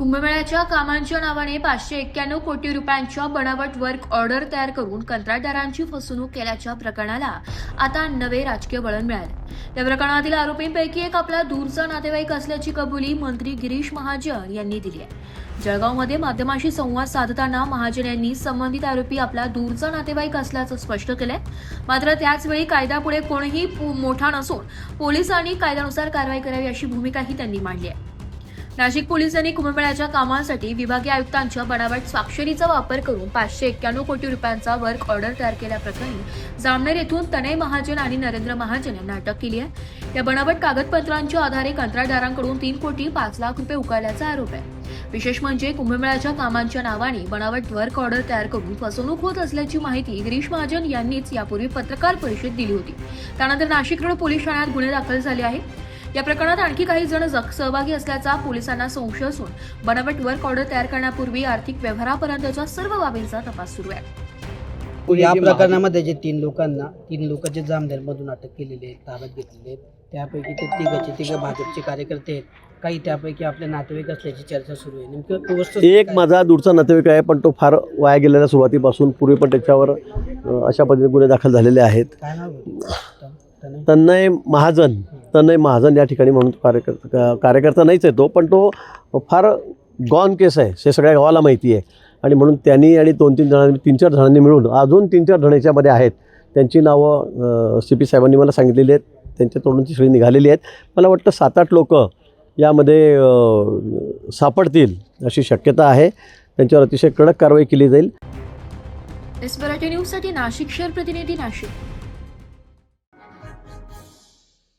कुंभमेळ्याच्या कामांच्या नावाने 591 कोटी रुपयांच्या बनावट वर्क ऑर्डर तयार करून कंत्राटदारांची फसवणूक केल्याच्या प्रकरणाला आता नवे राजकीय वळण मिळाले। या प्रकरणातील आरोपींपैकी एक आपला दूरचा नातेवाईक असल्याची कबुली मंत्री गिरीश महाजन यांनी दिली आहे। जळगावमध्ये माध्यमांशी संवाद साधताना महाजन यांनी संबंधित आरोपी आपला दूरचा नातेवाईक असल्याचं स्पष्ट केलंय। मात्र त्याचवेळी कायद्यापुढे कोणीही मोठा नसून पोलिसांनी कायद्यानुसार कारवाई करावी अशी भूमिकाही त्यांनी मांडली आहे। नाशिक पोलिसांनी कुंभमेळ्याच्या कामांसाठी विभागीय आयुक्तांच्या बनावट स्वाक्षरीचा वापर करून 591 कोटी रुपयांचा वर्क ऑर्डर तयार केल्याप्रकरणी जामनेर येथून तनय महाजन आणि नरेंद्र महाजन यांना अटक केली आहे। या बनावट कागदपत्रांच्या आधारे कंत्राटदारांकडून 3 कोटी 5 लाख रुपये उकळल्याचा आरोप आहे। विशेष म्हणजे कुंभमेळ्याच्या कामांच्या नावाने बनावट वर्क ऑर्डर तयार करून फसवणूक होत असल्याची माहिती गिरीश महाजन यांनीच यापूर्वी पत्रकार परिषदेत दिली होती। त्यानंतर नाशिक रोड पोलीस ठाण्यात गुन्हे दाखल झाले आहे। या प्रकरणात आणखी काही जण सहभागी असल्याचा पोलिसांना संशय असून बनावट वर्क ऑर्डर तयार करण्यापूर्वी आर्थिक व्यवहारापर्यंतच्या सर्व बाबींचा तपास सुरू आहे। या प्रकरणामध्ये जे 3 लोकांचे जामनेरमधून अटक केलेले आहेत, ताब्यात घेतलेले आहेत, त्यापैकी ते तिघे भाजपचे कार्यकर्ते आहेत, काही त्यापैकी आपले नातेवाईक असल्याची चर्चा सुरू आहे। नेमकं एक माझा दूरचा नातेवाईक आहे, पण तो फार वाया गेलेल्या सुरुवातीपासून पूर्वी पण त्याच्यावर अशा पद्धतीने गुन्हे दाखल झालेले आहेत। काय नाव आहे? तनय महाजन या ठिकाणी म्हणून कार्यकर्ता नाहीच आहे तो, पण तो फार गॉन केस आहे हे सगळ्या गावाला माहिती आहे। आणि म्हणून त्यांनी आणि 3-4 जणांनी मिळून अजून 3-4 जण याच्यामध्ये आहेत, त्यांची नावं CP साहेबांनी मला सांगितलेली आहेत, त्यांच्या तोंडून सगळी निघालेली आहेत। मला वाटतं 7-8 लोक यामध्ये सापडतील अशी शक्यता आहे। त्यांच्यावर अतिशय कडक कारवाई केली जाईल। एसबीआर न्यूजसाठी नाशिक शहर प्रतिनिधी नाशिक।